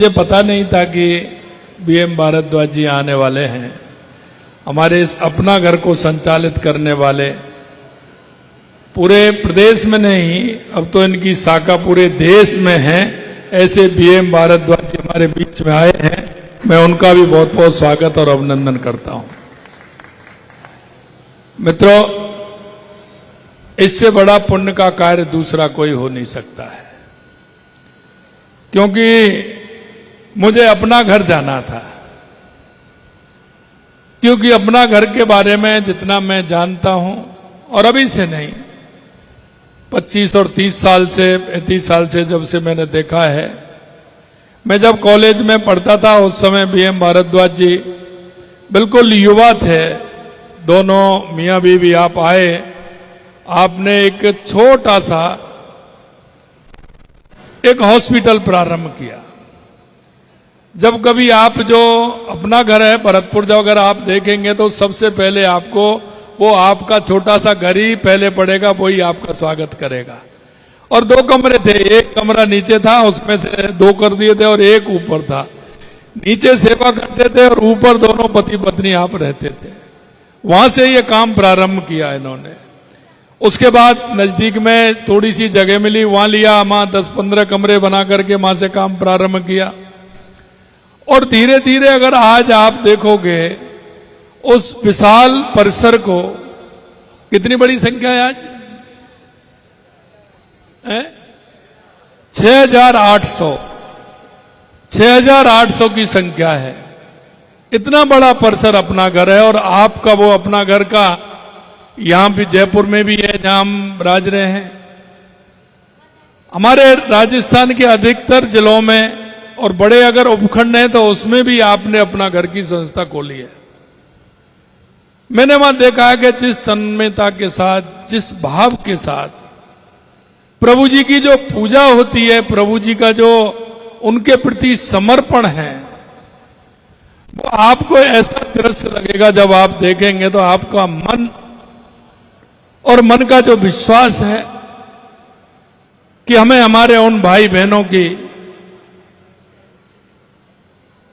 मुझे पता नहीं था कि बीएम भारद्वाज जी आने वाले हैं। हमारे इस अपना घर को संचालित करने वाले पूरे प्रदेश में नहीं, अब तो इनकी शाखा पूरे देश में है। ऐसे बीएम भारद्वाज जी हमारे बीच में आए हैं। मैं उनका भी बहुत बहुत स्वागत और अभिनंदन करता हूं। मित्रों, इससे बड़ा पुण्य का कार्य दूसरा कोई हो नहीं सकता है, क्योंकि मुझे अपना घर जाना था। क्योंकि अपना घर के बारे में जितना मैं जानता हूं, और अभी से नहीं, 25 और 30 साल से 35 साल से जब से मैंने देखा है। मैं जब कॉलेज में पढ़ता था उस समय बीएम भारद्वाज जी बिल्कुल युवा थे। दोनों मियां बीवी आप आए, आपने एक छोटा सा एक हॉस्पिटल प्रारंभ किया। जब कभी आप जो अपना घर है भरतपुर, जब अगर आप देखेंगे तो सबसे पहले आपको वो आपका छोटा सा घर ही पहले पड़ेगा, वही आपका स्वागत करेगा। और 2 कमरे थे, एक कमरा नीचे था, उसमें से 2 कर दिए थे और एक ऊपर था। नीचे सेवा करते थे और ऊपर दोनों पति पत्नी आप रहते थे। वहां से ये काम प्रारंभ किया इन्होंने। उसके बाद नजदीक में थोड़ी सी जगह मिली, वहां लिया, वहां 10-15 कमरे बना करके वहां से काम प्रारंभ किया। और धीरे धीरे अगर आज आप देखोगे उस विशाल परिसर को, कितनी बड़ी संख्या है आज? 6,800 की संख्या है। इतना बड़ा परिसर अपना घर है। और आपका वो अपना घर का यहां भी जयपुर में भी है जहां हम राज रहे हैं। हमारे राजस्थान के अधिकतर जिलों में और बड़े अगर उपखंड हैं तो उसमें भी आपने अपना घर की संस्था खोली है। मैंने वहां देखा है कि जिस तन्मयता के साथ, जिस भाव के साथ प्रभु जी की जो पूजा होती है, प्रभु जी का जो उनके प्रति समर्पण है, वो आपको ऐसा दृश्य लगेगा जब आप देखेंगे तो आपका मन और मन का जो विश्वास है कि हमें हमारे उन भाई बहनों की,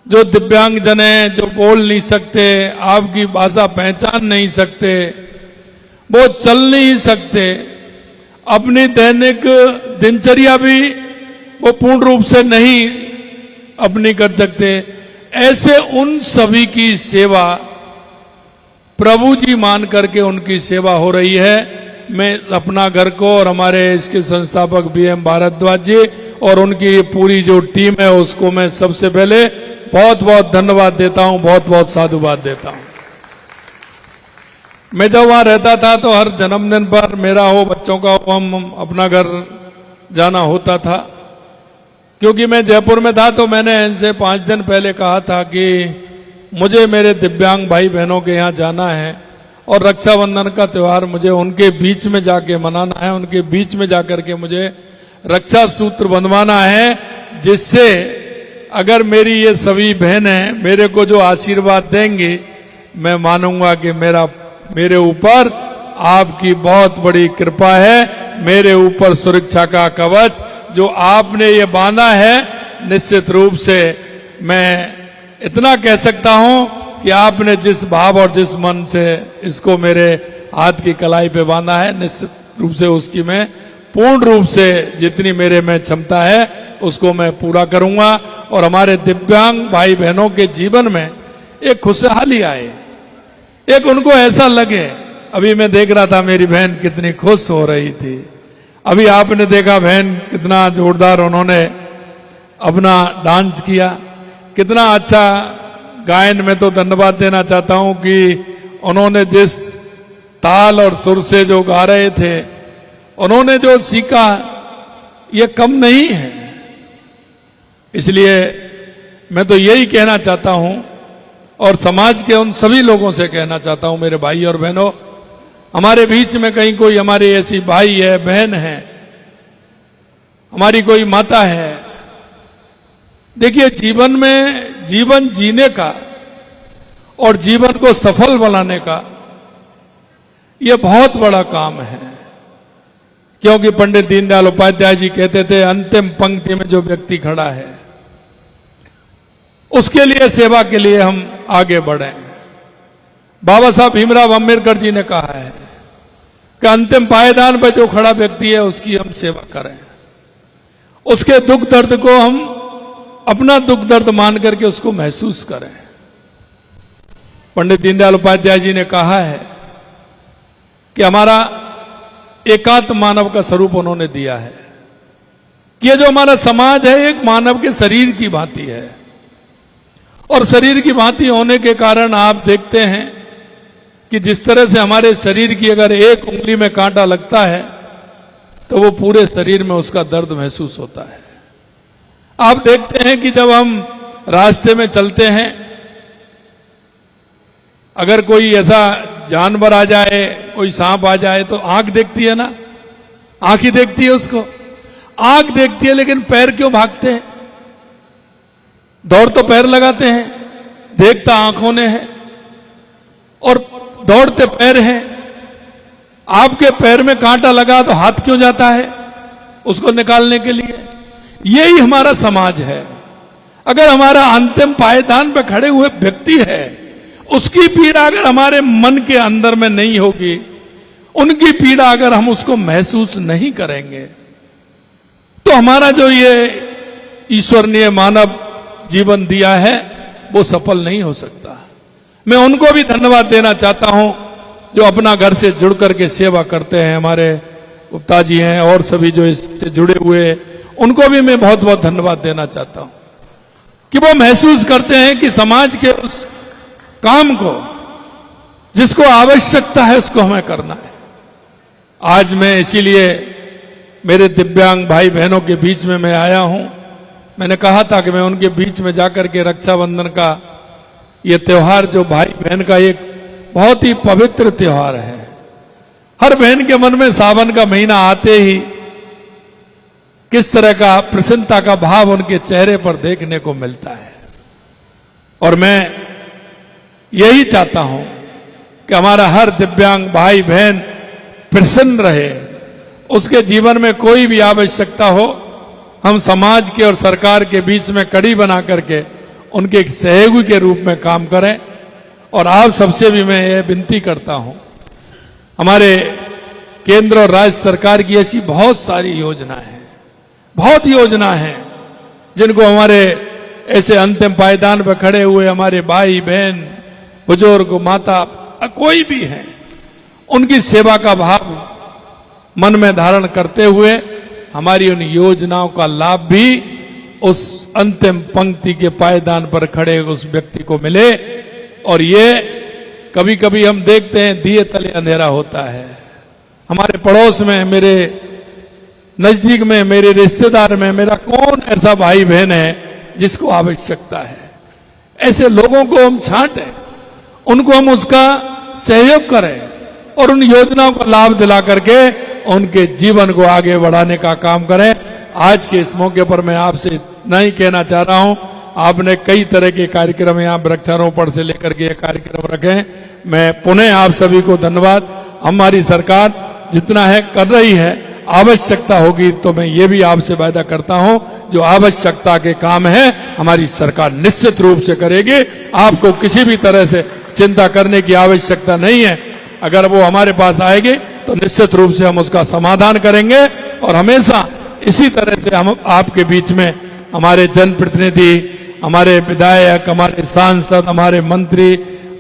जो दिव्यांगजन हैं, जो बोल नहीं सकते, आपकी भाषा पहचान नहीं सकते, वो चल नहीं सकते, अपनी दैनिक दिनचर्या भी वो पूर्ण रूप से नहीं अपनी कर सकते, ऐसे उन सभी की सेवा प्रभु जी मान करके उनकी सेवा हो रही है। मैं अपना घर को और हमारे इसके संस्थापक बीएम भारद्वाज जी और उनकी पूरी जो टीम है उसको मैं सबसे पहले बहुत बहुत धन्यवाद देता हूं, बहुत बहुत साधुवाद देता हूं। मैं जब वहां रहता था तो हर जन्मदिन पर मेरा हो, बच्चों का हो, हम अपना घर जाना होता था। क्योंकि मैं जयपुर में था तो मैंने इनसे 5 दिन पहले कहा था कि मुझे मेरे दिव्यांग भाई बहनों के यहाँ जाना है और रक्षाबंधन का त्योहार मुझे उनके बीच में जाके मनाना है, उनके बीच में जाकर के मुझे रक्षा सूत्र बंधवाना है, जिससे अगर मेरी ये सभी बहनें मेरे को जो आशीर्वाद देंगी, मैं मानूंगा कि मेरे ऊपर आपकी बहुत बड़ी कृपा है, मेरे ऊपर सुरक्षा का कवच जो आपने ये बांधा है। निश्चित रूप से मैं इतना कह सकता हूं कि आपने जिस भाव और जिस मन से इसको मेरे हाथ की कलाई पे बांधा है, निश्चित रूप से उसकी मैं पूर्ण रूप से जितनी मेरे में क्षमता है उसको मैं पूरा करूंगा। और हमारे दिव्यांग भाई बहनों के जीवन में एक खुशहाली आए, एक उनको ऐसा लगे। अभी मैं देख रहा था मेरी बहन कितनी खुश हो रही थी। अभी आपने देखा बहन कितना जोरदार उन्होंने अपना डांस किया, कितना अच्छा गायन। में तो धन्यवाद देना चाहता हूं कि उन्होंने जिस ताल और सुर से जो गा रहे थे, उन्होंने जो सीखा ये कम नहीं है। इसलिए मैं तो यही कहना चाहता हूं और समाज के उन सभी लोगों से कहना चाहता हूं, मेरे भाई और बहनों, हमारे बीच में कहीं कोई हमारी ऐसी भाई है, बहन है, हमारी कोई माता है। देखिए, जीवन में जीवन जीने का और जीवन को सफल बनाने का यह बहुत बड़ा काम है। क्योंकि पंडित दीनदयाल उपाध्याय जी कहते थे, अंतिम पंक्ति में जो व्यक्ति खड़ा है, उसके लिए, सेवा के लिए हम आगे बढ़े। बाबा साहब भीमराव अंबेडकर जी ने कहा है कि अंतिम पायदान पर जो खड़ा व्यक्ति है उसकी हम सेवा करें, उसके दुख दर्द को हम अपना दुख दर्द मान करके उसको महसूस करें। पंडित दीनदयाल उपाध्याय जी ने कहा है कि हमारा एकात्म मानव का स्वरूप उन्होंने दिया है कि ये जो हमारा समाज है एक मानव के शरीर की भांति है, और शरीर की भांति होने के कारण आप देखते हैं कि जिस तरह से हमारे शरीर की अगर एक उंगली में कांटा लगता है तो वो पूरे शरीर में उसका दर्द महसूस होता है। आप देखते हैं कि जब हम रास्ते में चलते हैं, अगर कोई ऐसा जानवर आ जाए, कोई सांप आ जाए तो आंख देखती है ना, आंख ही देखती है उसको, आंख देखती है, लेकिन पैर क्यों भागते हैं? दौड़ तो पैर लगाते हैं, देखता आंखों ने है और दौड़ते पैर हैं। आपके पैर में कांटा लगा तो हाथ क्यों जाता है उसको निकालने के लिए? यही हमारा समाज है। अगर हमारा अंतिम पायदान पर खड़े हुए व्यक्ति है, उसकी पीड़ा अगर हमारे मन के अंदर में नहीं होगी, उनकी पीड़ा अगर हम उसको महसूस नहीं करेंगे, तो हमारा जो ये ईश्वर ने मानव जीवन दिया है वो सफल नहीं हो सकता। मैं उनको भी धन्यवाद देना चाहता हूं जो अपना घर से जुड़ करके सेवा करते हैं। हमारे गुप्ता जी हैं और सभी जो इससे जुड़े हुए, उनको भी मैं बहुत बहुत धन्यवाद देना चाहता हूं कि वो महसूस करते हैं कि समाज के उस काम को जिसको आवश्यकता है उसको हमें करना है। आज मैं इसीलिए मेरे दिव्यांग भाई बहनों के बीच में मैं आया हूं। मैंने कहा था कि मैं उनके बीच में जाकर के रक्षाबंधन का ये त्योहार, जो भाई बहन का एक बहुत ही पवित्र त्योहार है, हर बहन के मन में सावन का महीना आते ही किस तरह का प्रसन्नता का भाव उनके चेहरे पर देखने को मिलता है। और मैं यही चाहता हूं कि हमारा हर दिव्यांग भाई बहन प्रसन्न रहे, उसके जीवन में कोई भी आवश्यकता हो, हम समाज के और सरकार के बीच में कड़ी बना करके उनके एक सहयोगी के रूप में काम करें। और आप सबसे भी मैं ये विनती करता हूं, हमारे केंद्र और राज्य सरकार की ऐसी बहुत सारी योजनाएं हैं, बहुत योजना है जिनको हमारे ऐसे अंतिम पायदान पर खड़े हुए हमारे भाई बहन, बुजुर्ग, माता, कोई भी हैं, उनकी सेवा का भाव मन में धारण करते हुए हमारी उन योजनाओं का लाभ भी उस अंतिम पंक्ति के पायदान पर खड़े उस व्यक्ति को मिले। और ये कभी कभी हम देखते हैं दिए तले अंधेरा होता है। हमारे पड़ोस में, मेरे नजदीक में, मेरे रिश्तेदार में मेरा कौन ऐसा भाई बहन है जिसको आवश्यकता है? ऐसे लोगों को हम छांटें, उनको हम उसका सहयोग करें और उन योजनाओं का लाभ दिला करके उनके जीवन को आगे बढ़ाने का काम करें। आज के इस मौके पर मैं आपसे इतना ही कहना चाह रहा हूं, आपने कई तरह के कार्यक्रम यहाँ वृक्षारोपण से लेकर के कार्यक्रम रखे। मैं पुनः आप सभी को धन्यवाद। हमारी सरकार जितना है कर रही है, आवश्यकता होगी तो मैं ये भी आपसे वायदा करता हूं, जो आवश्यकता के काम है हमारी सरकार निश्चित रूप से करेगी। आपको किसी भी तरह से चिंता करने की आवश्यकता नहीं है। अगर वो हमारे पास आएगी तो निश्चित रूप से हम उसका समाधान करेंगे। और हमेशा इसी तरह से हम आपके बीच में, हमारे जनप्रतिनिधि, हमारे विधायक, हमारे सांसद, हमारे मंत्री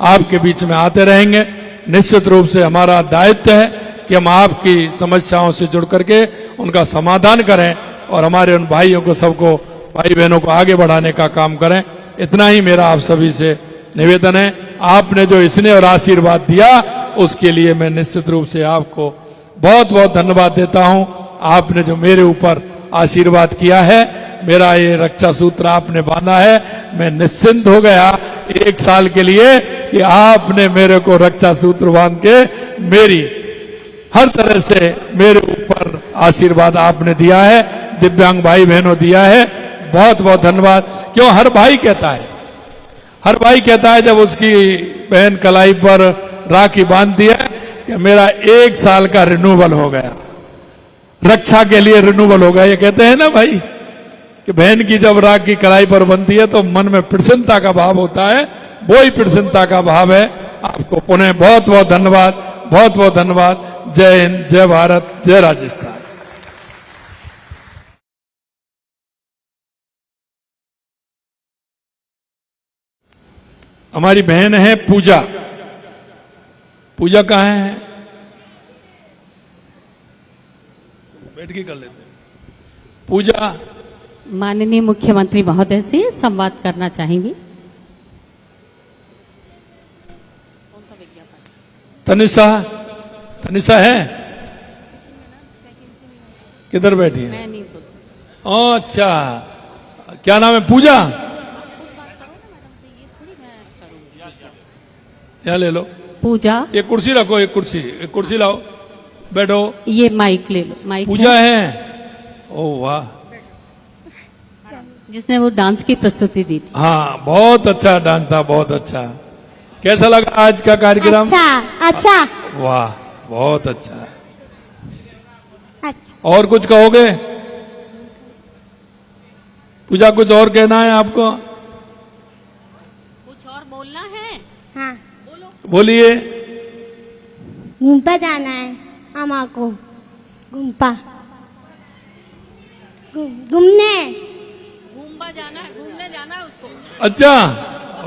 आपके बीच में आते रहेंगे। निश्चित रूप से हमारा दायित्व है कि हम आपकी समस्याओं से जुड़ करके उनका समाधान करें और हमारे उन भाइयों को, सबको, भाई बहनों को आगे बढ़ाने का काम करें। इतना ही मेरा आप सभी से निवेदन है। आपने जो स्नेह और आशीर्वाद दिया उसके लिए मैं निश्चित रूप से आपको बहुत बहुत धन्यवाद देता हूं। आपने जो मेरे ऊपर आशीर्वाद किया है, मेरा ये रक्षा सूत्र आपने बांधा है, मैं निश्चिंत हो गया 1 साल के लिए कि आपने मेरे को रक्षा सूत्र बांध के मेरी हर तरह से मेरे ऊपर आशीर्वाद आपने दिया है, दिव्यांग भाई बहनों दिया है। बहुत बहुत धन्यवाद। क्यों हर भाई कहता है, हर भाई कहता है जब उसकी बहन कलाई पर राखी बांध दिया कि मेरा 1 साल का रिन्यूअल हो गया, रक्षा के लिए रिन्यूअल हो गया। ये कहते हैं ना भाई कि बहन की जब राख की कलाई पर बनती है तो मन में प्रसन्नता का भाव होता है, वो ही प्रसन्नता का भाव है। आपको पुनः बहुत बहुत धन्यवाद, बहुत बहुत धन्यवाद। जय हिंद, जय भारत, जय राजस्थान। हमारी बहन है पूजा। पूजा कहाँ है? बैठ के कर लेते हैं। पूजा माननीय मुख्यमंत्री महोदय से संवाद करना चाहेंगी। तनिषा, तनिषा है? किधर बैठी है? मैं नहीं बोल सकती। अच्छा, क्या नाम है? पूजा। यहाँ ले लो। पूजा, एक कुर्सी रखो, एक कुर्सी लाओ, बैठो। ये माइक ले लो। माइक पूजा है। ओ वाह, जिसने वो डांस की प्रस्तुति दी थी। हाँ बहुत अच्छा डांस था, बहुत अच्छा। कैसा लगा आज का कार्यक्रम? अच्छा। वाह, बहुत अच्छा। अच्छा। और कुछ कहोगे? पूजा कुछ और कहना है आपको? कुछ और बोलना है? हाँ, बोलिए। घूमपा जाना है अम्मा को। घूमपा घूमने जाना है, घूमने जाना है उसको। अच्छा,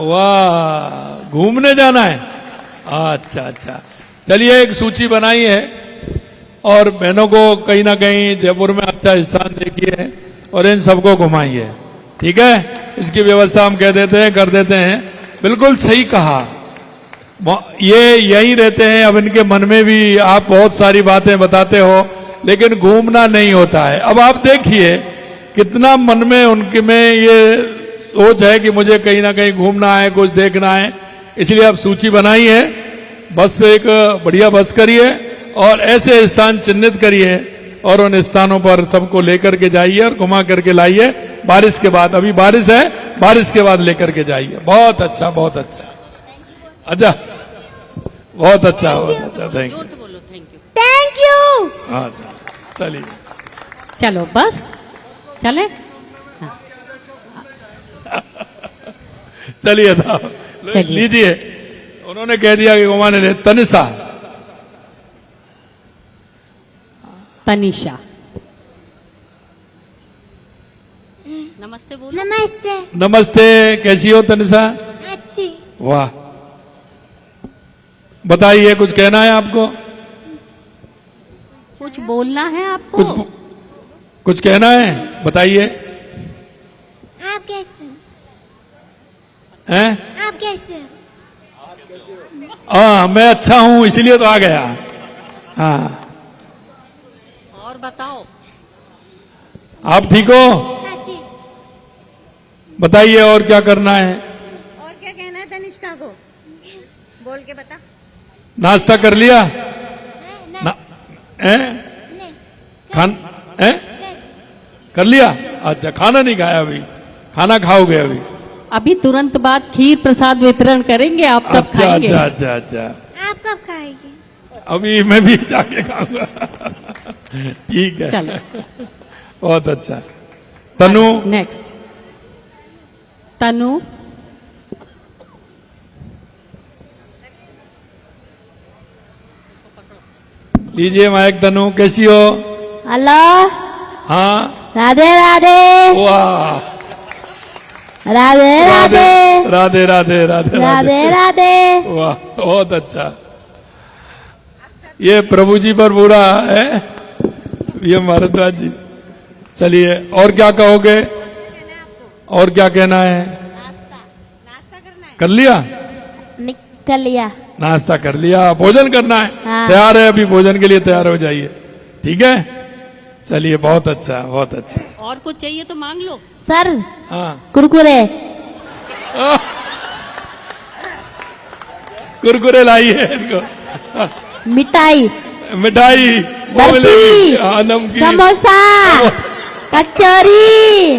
वाह, घूमने जाना है। अच्छा अच्छा, चलिए एक सूची बनाई है और बहनों को कहीं ना कहीं जयपुर में अच्छा स्थान देखिए और इन सबको घुमाइए। ठीक है, इसकी व्यवस्था हम कह देते हैं, कर देते हैं। बिल्कुल सही कहा। ये यहीं रहते हैं, अब इनके मन में भी आप बहुत सारी बातें बताते हो, लेकिन घूमना नहीं होता है। अब आप देखिए कितना मन में उनके में ये सोच है कि मुझे कहीं ना कहीं घूमना है, कुछ देखना है। इसलिए आप सूची बनाई है, बस से एक बढ़िया बस करिए और ऐसे स्थान चिन्हित करिए और उन स्थानों पर सबको लेकर के जाइए और घुमा करके लाइए। बारिश के बाद, अभी बारिश है, बारिश के बाद लेकर के जाइए। बहुत अच्छा, बहुत अच्छा। अच्छा, बहुत अच्छा, बहुत अच्छा। Thank you, thank you. हाँ चलिए, चलो बस चले। हाँ। चलिए साहब, लीजिए। उन्होंने कह दिया कि घुमाने ले। तनिषा, तनिषा, नमस्ते बोलो। नमस्ते। नमस्ते, कैसी हो तनिषा? अच्छी। वाह, बताइए, कुछ कहना है आपको? कुछ बोलना है आपको? कुछ कहना है, बताइए। आप कैसे हैं? आप कैसे? हाँ, मैं अच्छा हूं, इसीलिए तो आ गया। हाँ, और बताओ। आप ठीक हो? अच्छी। बताइए और क्या करना है? और क्या कहना है तनिष्का को? बोल के बता। नाश्ता कर लिया? नहीं, हैं? नहीं, खान हैं? कर लिया? अच्छा, खाना नहीं खाया अभी? खाना खाओगे अभी? अभी तुरंत बाद खीर प्रसाद वितरण करेंगे, आप तब अच्छा खाएंगे। अच्छा अच्छा अच्छा, आप कब खाएगी? अभी मैं भी जाके खाऊंगा। ठीक है, चलो बहुत अच्छा। तनु, नेक्स्ट। तनु, लीजिए माइक। तनु, कैसी हो? हेलो। हाँ, राधे राधे। वाह, राधे राधे। राधे राधे राधे राधे राधे। वाह, बहुत अच्छा। ये प्रभु जी पर पूरा है, ये भारद्वाज जी। चलिए, और क्या कहोगे? और क्या कहना है? नाश्ता करना है। कर लिया? कर लिया। नाश्ता कर लिया, भोजन करना है। हाँ। तैयार है, अभी भोजन के लिए तैयार हो जाइए। ठीक है, चलिए, बहुत अच्छा, बहुत अच्छा। और कुछ चाहिए तो मांग लो। सर, हाँ, कुरकुरे। कुरकुरे लाइए इनको। मिठाई, मिठाई वो बर्फी, मिलेगी। हाँ, नमकीन, समोसा, कचौरी,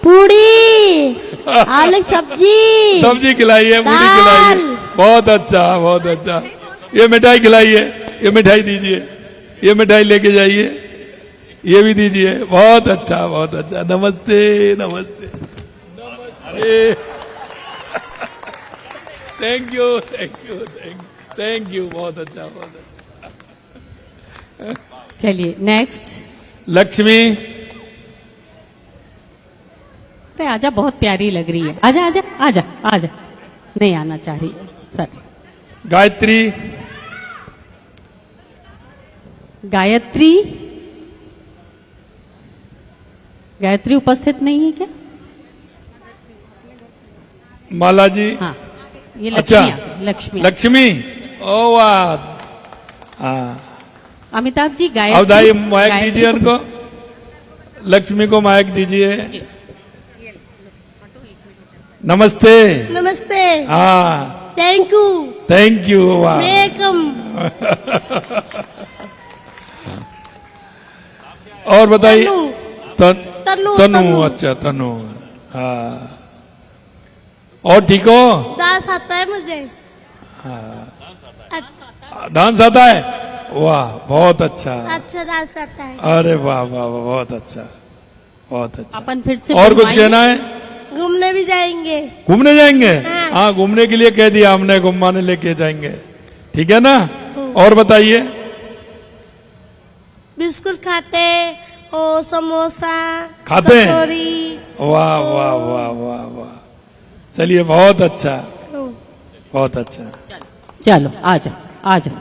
पूड़ी, आलू सब्जी, सब्जी खिलाइए, पूरी दाल। खिलाइए। बहुत अच्छा, बहुत अच्छा। ये मिठाई खिलाइए, ये मिठाई दीजिए, ये मिठाई लेके जाइए। ये भी दीजिए। बहुत अच्छा, बहुत अच्छा। नमस्ते, नमस्ते, नमस्ते। Thank you, thank you, thank you. बहुत अच्छा, बहुत अच्छा। चलिए नेक्स्ट। लक्ष्मी, अरे आजा, बहुत प्यारी लग रही है। आजा आजा आजा आजा। नहीं आना चाह रही है सर। गायत्री, गायत्री, गायत्री उपस्थित नहीं है क्या? माला जी, हाँ, ये अच्छा, लक्ष्मी, लक्ष्मी। लक्ष्मी, ओ वाह, हाँ। अमिताभ जी, अब गायत्री, दाई माइक गायत्री दीजिए उनको, लक्ष्मी को माइक दीजिए। नमस्ते। नमस्ते। हाँ, थैंक यू। Thank you. वाह, वेलकम। और बताइए। तनु। तनु, अच्छा तनु। हाँ, और ठीक हो? डांस आता है मुझे। डांस आता है? वाह, बहुत अच्छा। अच्छा डांस आता है। अरे वाह वाह वाह, बहुत अच्छा, बहुत अच्छा। अपन फिर से और कुछ बुलवाएंगे? कहना है? घूमने भी जाएंगे। घूमने जाएंगे? हाँ। हाँ, घूमने के लिए कह दिया हमने, घुमाने लेके जाएंगे। ठीक है ना? और बताइए। बिस्कुट खाते और समोसा खाते हैं? कचौरी। वाह वाह वाह वाह वाह। चलिए, बहुत अच्छा, बहुत अच्छा। चलो आ जाओ, आ जाओ।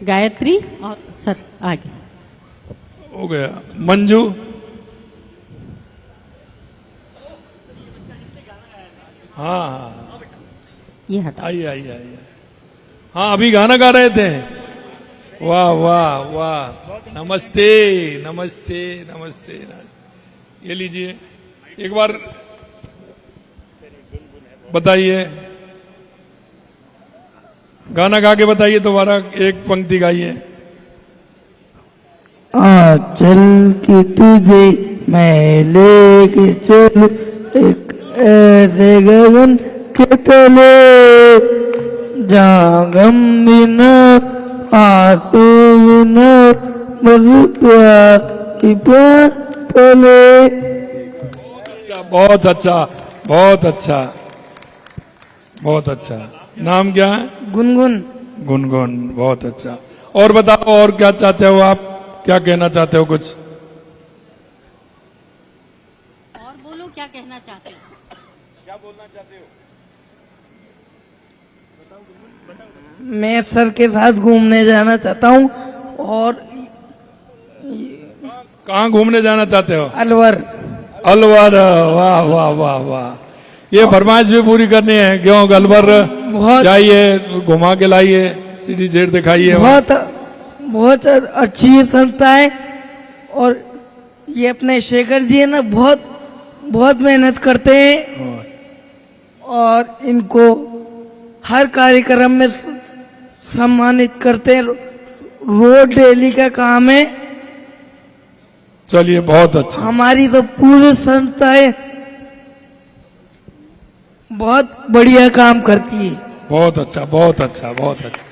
गायत्री और सर आगे। हो गया। मंजू, हाँ हाँ, ये हटा। आइए आइए आइए। हाँ, अभी गाना गा रहे थे। वाह वाह वाह। नमस्ते, नमस्ते, नमस्ते, नमस्ते। ये लीजिए, एक बार बताइए, गाना गा के बताइए दोबारा, एक पंक्ति गाइए। आ चल के तुझे मैं लेके चल एक ऐसे गगन के तले, जहाँ गम बिना आंसू बिना बस प्यार की प्यार पले। अच्छा, बहुत अच्छा, बहुत अच्छा, बहुत अच्छा। नाम क्या है? गुनगुन। गुनगुन, बहुत अच्छा। और बताओ, और क्या चाहते हो आप? क्या कहना चाहते हो कुछ? और बोलो, क्या कहना चाहते हो? मैं सर के साथ घूमने जाना चाहता हूँ और कहाँ घूमने जाना चाहते हो? अलवर। अलवर, वाह वाह वाह वाह। ये फरमाइश भी पूरी करनी है क्यों? अलवर बहुत- जाइए, घुमा के लाइए, सीढ़ी जेड दिखाइए। बहुत बहुत अच्छी संस्था है और ये अपने शेखर जी है ना, बहुत बहुत मेहनत करते हैं और इनको हर कार्यक्रम में सम्मानित करते हैं। रोज डेली का काम है। चलिए, बहुत अच्छा। हमारी तो पूरी संस्थाएं बहुत बढ़िया काम करती है। बहुत अच्छा, बहुत अच्छा, बहुत अच्छा।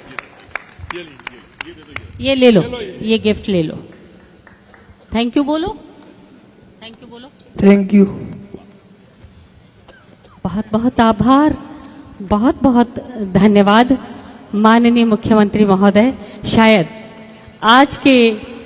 ये ले लो, ये गिफ्ट ले लो। थैंक यू बोलो, थैंक यू बोलो। Thank you. बहुत बहुत आभार, बहुत बहुत धन्यवाद माननीय मुख्यमंत्री महोदय। शायद आज के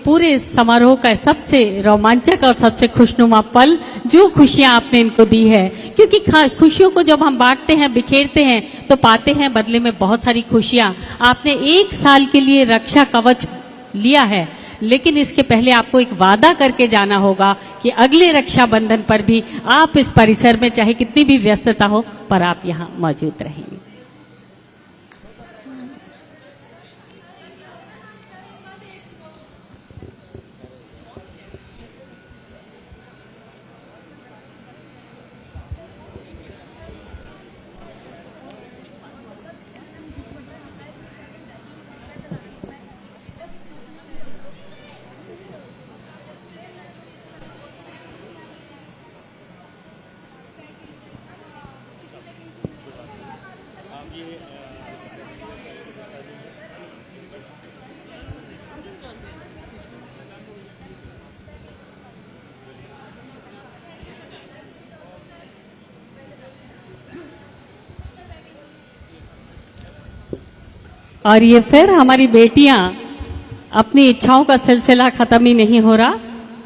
पूरे समारोह का सबसे रोमांचक और सबसे खुशनुमा पल, जो खुशियां आपने इनको दी है, क्योंकि खुशियों को जब हम बांटते हैं, बिखेरते हैं, तो पाते हैं बदले में बहुत सारी खुशियां। आपने 1 साल के लिए रक्षा कवच लिया है, लेकिन इसके पहले आपको एक वादा करके जाना होगा कि अगले रक्षाबंधन पर भी आप इस परिसर में, चाहे कितनी भी व्यस्तता हो, पर आप यहाँ मौजूद रहेंगे। और ये फिर हमारी बेटियां अपनी इच्छाओं का सिलसिला खत्म ही नहीं हो रहा।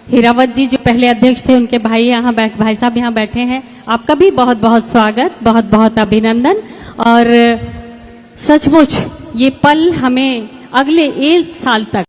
हीरावत जी जो पहले अध्यक्ष थे, उनके भाई भाई साहब यहाँ बैठे हैं। आपका भी बहुत बहुत स्वागत, बहुत बहुत अभिनंदन। और सचमुच ये पल हमें अगले 1 साल तक